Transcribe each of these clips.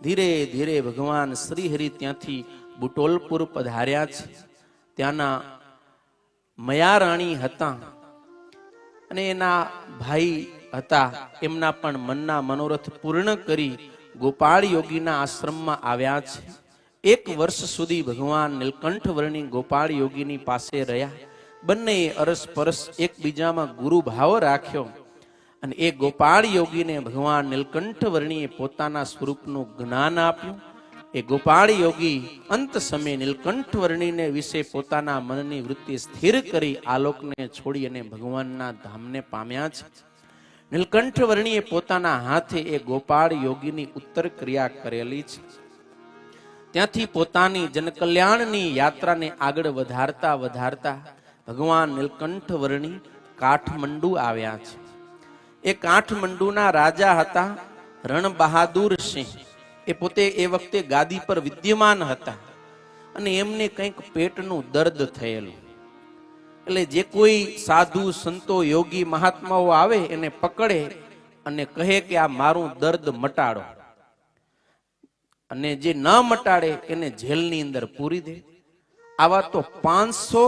ધીરે ધીરે ભગવાન શ્રીહરિ ત્યાંથી બુટોલપુર પધાર્યા છે. ત્યાંના મયારાણી હતા અને એના ભાઈ હતા, એમના પણ મનના મનોરથ પૂર્ણ કરી ગોપાળ યોગીના આશ્રમમાં આવ્યા છે. 1 વર્ષ સુધી ભગવાન નીલકંઠ વર્ણી ગોપાળ યોગીની પાસે રહ્યા. બંને અરસપરસ એકબીજામાં ગુરુ ભાવ રાખ્યો અને એ ગોપાળ યોગીને ભગવાન નીલકંઠ વર્ણીએ પોતાના સ્વરૂપનું જ્ઞાન આપ્યું. એ ગોપાળ યોગી અંત સમયે નીલકંઠ વર્ણીને વિશે પોતાના મનની વૃત્તિ સ્થિર કરી આલોકને છોડી અને ભગવાનના ધામને પામ્યા છે. નીલકંઠ વર્ણીએ પોતાના હાથે એ ગોપાળ યોગીની ઉત્તર ક્રિયા કરેલી છે. ત્યાંથી પોતાની જનકલ્યાણની યાત્રાને આગળ વધારતા વધારતા ભગવાન નીલકંઠ વર્ણી કાઠમંડુ આવ્યા છે. એ કાઠમંડુના રાજા હતા રણ બહાદુર સિંહ. એ પોતે એ વખતે ગાદી પર વિદ્યમાન હતા અને એમને કંઈક પેટનું દર્દ થયેલું. એટલે જે કોઈ સાધુ સંતો યોગી મહાત્માઓ આવે એને પકડે અને કહે કે આ મારું દર્દ મટાડો, અને જે ન મટાડે એને જેલની અંદર પૂરી દે. આવા તો 500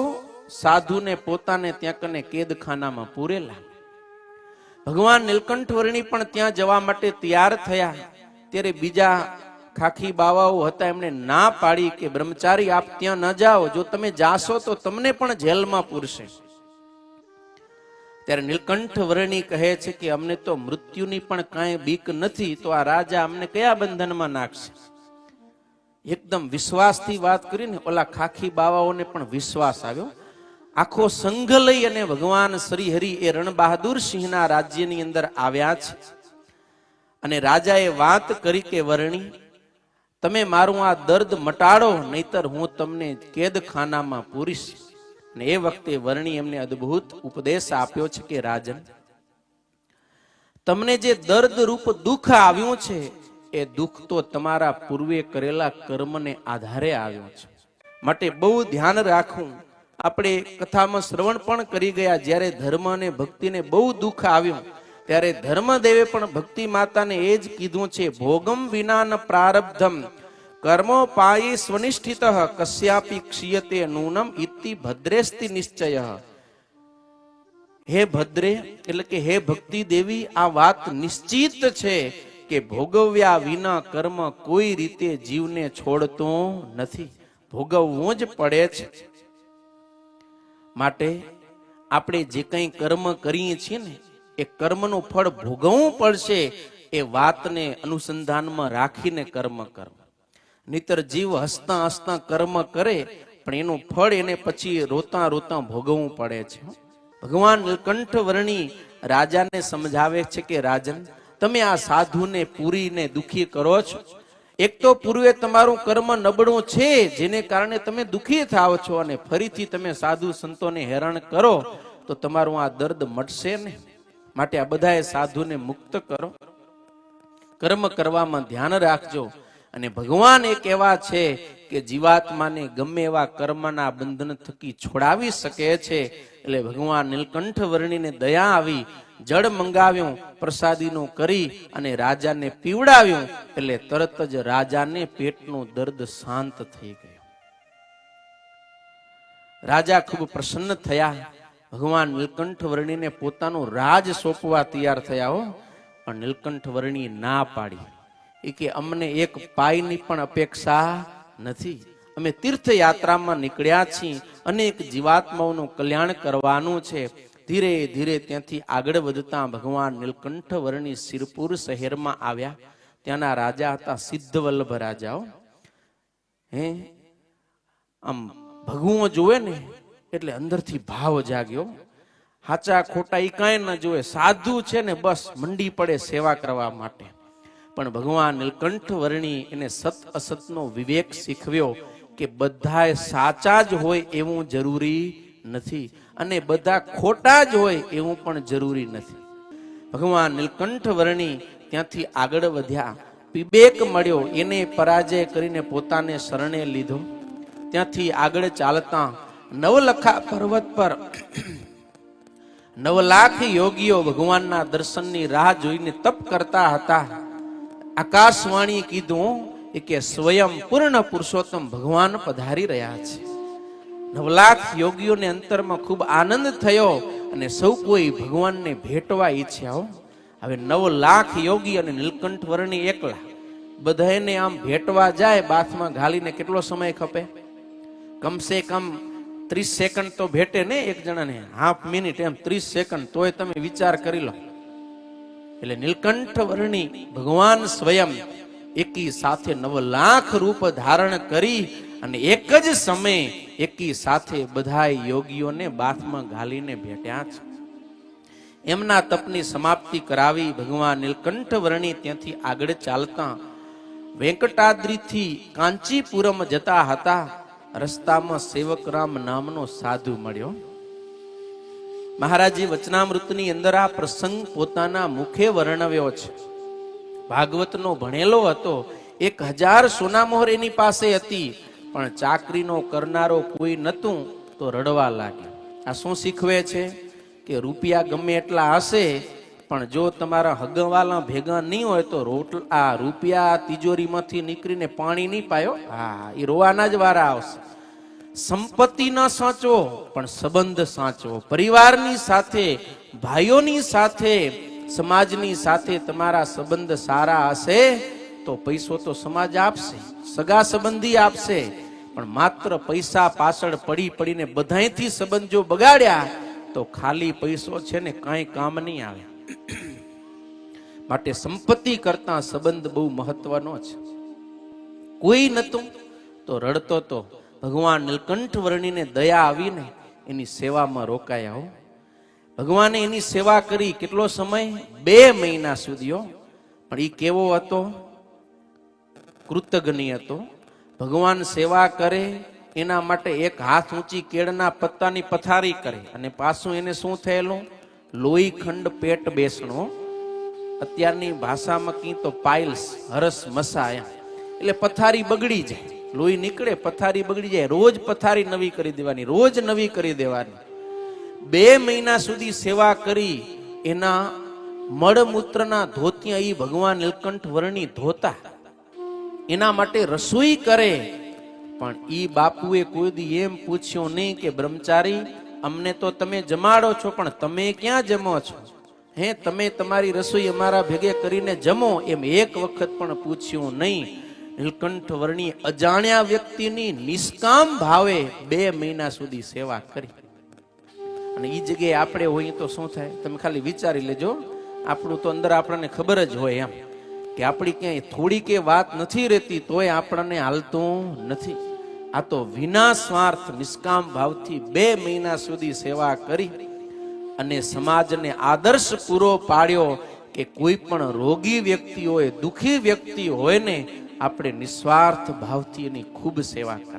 સાધુને પોતાને ત્યાં કને કેદખાનામાં પૂરેલા. ભગવાન નીલકંઠ વર્ણી પણ ત્યાં જવા માટે તૈયાર થયા ત્યારે બીજા ખાખી બાવાઓ હતા, એમણે ના પાડી કે બ્રહ્મચારી આપ ત્યાં ન જાઓ, જો તમે જાશો તો તમને પણ જેલમાં પૂરશે. ત્યારે નીલકંઠ વર્ણી કહે છે કે અમને તો મૃત્યુની પણ કાંઈ બીક નથી, તો આ રાજા અમને કયા બંધનમાં નાખશે. એકદમ વિશ્વાસથી વાત કરીને ઓલા ખાખી બાવાઓને પણ વિશ્વાસ આવ્યો. આખો સંઘ લઈ અને ભગવાન શ્રી હરિ એ રણ બહાદુર સિંહના રાજ્યની અંદર આવ્યા છે. અને રાજાએ વાત કરી કે વર્ણી તમે મારું આ દર્દ મટાડો, નહીતર હું તમને કેદખાનામાં પૂરીશ. અને એ વખતે વર્ણી એમને અદ્ભુત ઉપદેશ આપ્યો છે કે રાજન, તમને જે દર્દ રૂપ દુઃખ આવ્યું છે એ દુઃખ તો તમારા પૂર્વે કરેલા કર્મને આધારે આવ્યું છે. માટે બહુ ધ્યાન રાખવું. આપણે કથામાં શ્રવણ પણ કરી ગયા, જ્યારે ધર્મ અને ભક્તિને બહુ દુઃખ આવ્યું ત્યારે ધર્મદેવે પણ ભક્તિ માતાને એ જ કીધું છે, ભોગમ વિના ન પ્રારબ્ધમ કર્મો પાયે સ્વનિષ્ઠિત કસ્યાપી ક્ષીયતે નૂનમ ઇતિ ભદ્રેસ્તિ નિશ્ચય. હે ભદ્રે એટલે કે હે ભક્તિ દેવી, આ વાત નિશ્ચિત છે કે ભોગવ્યા વિના કર્મ કોઈ રીતે જીવને છોડતો નથી, ભોગવવું જ પડે છે. માટે આપણે જે કંઈ કર્મ કરીએ છીએ ને એ કર્મનું ફળ ભોગવવું પડશે. એ વાતને અનુસંધાનમાં રાખીને કર્મ કરો, નહીતર જીવ હસતા હસતા કર્મ કરે પણ એનું ફળ એને પછી રોતા રોતા ભોગવવું પડે છે. ભગવાન નીલકંઠ વર્ણી રાજાને સમજાવે છે કે રાજન, તમે આ સાધુને પૂરીને દુખી કરો છો. એક તો પૂર્વે તમારું કર્મ નબળું છે જેને કારણે તમે દુખી થાવ છો, અને ફરીથી તમે સાધુ સંતોને હેરાન કરો તો તમારું આ દર્દ મટશે ને. માટે આ બધાએ સાધુને મુક્ત કરો, કર્મ કરવામાં ધ્યાન રાખજો. અને ભગવાન એક એવા છે કે જીવાત્માને ગમે એવા કર્મના બંધન થકી છોડાવી શકે છે. એટલે ભગવાન નીલકંઠ વર્ણીને દયા આવી, જળ મંગાવ્યું, પ્રસાદીનું કરી અને રાજાને પીવડાવ્યું. એટલે તરત જ રાજાને પેટનું દર્દ શાંત થઈ ગયું. રાજા ખૂબ પ્રસન્ન થયા. ભગવાન નીલકંઠ વર્ણીને પોતાનું રાજ સોંપવા તૈયાર થયા હો, પણ નીલકંઠ વર્ણી ના પાડી. એ કે અમને એક પાયની પણ અપેક્ષા નથી, અમે તીર્થયાત્રામાં નીકળ્યા છીએ, અનેક જીવાત્માઓનું કલ્યાણ કરવાનું છે. ધીરે ધીરે ત્યાંથી આગળ વધતા ભગવાન નીલકંઠ વર્ણી સિરપુર શહેરમાં આવ્યા. ત્યાંના રાજા હતા સિદ્ધવલ્લભ રાજાઓ. આમ ભગવો જોવે ને એટલે અંદરથી ભાવ જાગ્યો. હાચા ખોટા ઈ કાંઈ ન જોવે, સાધુ છે ને બસ મંડી પડે સેવા કરવા માટે. પણ ભગવાન નીલકંઠ વર્ણી એને સત અસતનો વિવેક શીખવ્યો કે બધાય સાચા જ હોય એવું જરૂરી નથી, અને બધા ખોટા જ હોય એવું પણ જરૂરી નથી. ભગવાન નીલકંઠ વર્ણી ત્યાંથી આગળ વધ્યા. પીબેક મળ્યો, એને પરાજય કરીને પોતાને શરણે લીધો. ત્યાંથી આગળ ચાલતા નવલખા પર્વત પર 9 લાખ યોગીઓ ભગવાનના દર્શનની રાહ જોઈને તપ કરતા હતા. આકાશવાણી કીધું કે સ્વયં પૂર્ણ પુરુષોત્તમ ભગવાન પધારી રહ્યા છે. 9 લાખ યોગીઓને અંતરમાં ખૂબ આનંદ થયો અને સૌ કોઈ ભગવાનને ભેટવા ઈચ્છ્યા. હવે 9 લાખ યોગી અને નીલકંઠ વર્ણી એકલા બધાને આમ ભેટવા જાય, બાથમાં ઘાલીને કેટલો સમય ખપે? કમસે કમ 30 સેકન્ડ તો ભેટે ને એક જણાને, હાફ મિનિટ, એમ 30 સેકન્ડ. તોય તમે વિચાર કરી લો. એટલે નીલકંઠ વર્ણી ભગવાન સ્વયં એકી સાથે 9 લાખ રૂપ ધારણ કરી અને એક જ સમયે એકી સાથે બધા યોગીઓને બાથમાં ઘાલીને ભેટ્યા છે. એમના તપની સમાપ્તિ કરાવી ભગવાન નીલકંઠ વર્ણી ત્યાંથી આગળ ચાલતા વેંકટાદ્રીથી કાંચીપુરમ જતા હતા. રસ્તામાં સેવકરામ નામનો સાધુ મળ્યો. મહારાજે વચનામૃતની અંદર આ પ્રસંગ પોતાના મુખે વર્ણવ્યો છે. ભાગવતનો ભણેલો હતો, 1000 સોનામોહર એની પાસે હતી, પણ ચાકરીનો કરનારો કોઈ નતું તો રડવા લાગ્યો. આ શું શીખવે છે કે રૂપિયા ગમે એટલા હશે, પણ જો તમારા હગવાલા ભેગા નહીં હોય તો આ રૂપિયા તિજોરીમાંથી નીકળીને પાણી નહીં પાયો, હા, એ રોવાના જ વારા આવશે. સંપત્તિ ન સાચવો પણ સંબંધ સાચવો. પરિવારની સાથે, ભાઈઓની સાથે, સમાજની સાથે તમારા સંબંધ સારા હશે તો પૈસો તો સમાજ આપશે, સગા સંબંધી આપશે, પણ માત્ર પૈસા પાછળ પડી પડીને બધાયથી સંબંધ જો બગાડ્યા તો ખાલી પૈસો છે ને કાંઈ કામ નહીં આવે. માટે સંપત્તિ કરતા સંબંધ બહુ મહત્વનો છે. કોઈ નતું તો રડતો તો ભગવાન નીલકંઠ વર્ણીને દયા આવીને એની સેવામાં રોકાયા. ભગવાને એની સેવા કરી. કેટલો સમય? 2 મહિના સુધી. પણ એ કેવો હતો? કૃતજ્ઞ હતો. ભગવાન સેવા કરે એના માટે એક હાથ ઊંચી કેળના પત્તાની પથારી કરે અને પાછું એને શું થયેલું? લોહીખંડ પેટ બેસણો. અત્યારની ભાષામાં કી તો પાઇલ્સ, હરસ મસાયા. એટલે પથારી બગડી જાય, લોહી નીકળે, પથારી બગડી જાય. રોજ પથારી નવી કરી દેવાની, રોજ નવી કરી દેવાની. 2 મહિના સુધી સેવા કરી. એના મળમૂત્રના ધોતિયા ઈ ભગવાન નીલકંઠ વર્ણી ધોતા. એના માટે રસોઈ કરે. પણ ઈ બાપુએ કોઈ દી એમ પૂછ્યું નહીં કે બ્રહ્મચારી, અમને તો તમે જમાડો છો, પણ તમે ક્યાં જમો છો? હે, તમે તમારી રસોઈ અમારા ભેગે કરીને જમો, એમ એક વખત પણ પૂછ્યું નહીં. નીલકંઠ વર્ણી અજાણ્યા વ્યક્તિની નિષ્કામ ભાવે 2 મહિના સુધી સેવા કરી. અને એ જગ્યાએ આપણે હોઈએ તો શું થાય? તમે ખાલી વિચારી લેજો. આપણું તો અંદર આપણને ખબર જ હોય એમ કે આપણી ક્યાંય થોડી કે વાત નથી રહેતી તોય આપણને હાલતું નથી. આ તો વિના સ્વાર્થ નિષ્કામ ભાવથી 2 મહિના સુધી સેવા કરી અને સમાજને આદર્શ પૂરો પાડ્યો કે કોઈ પણ રોગી વ્યક્તિ હોય, દુઃખી વ્યક્તિ હોય ને, આપણે નિસ્વાર્થ ભાવથી એની ખૂબ સેવા કરાય.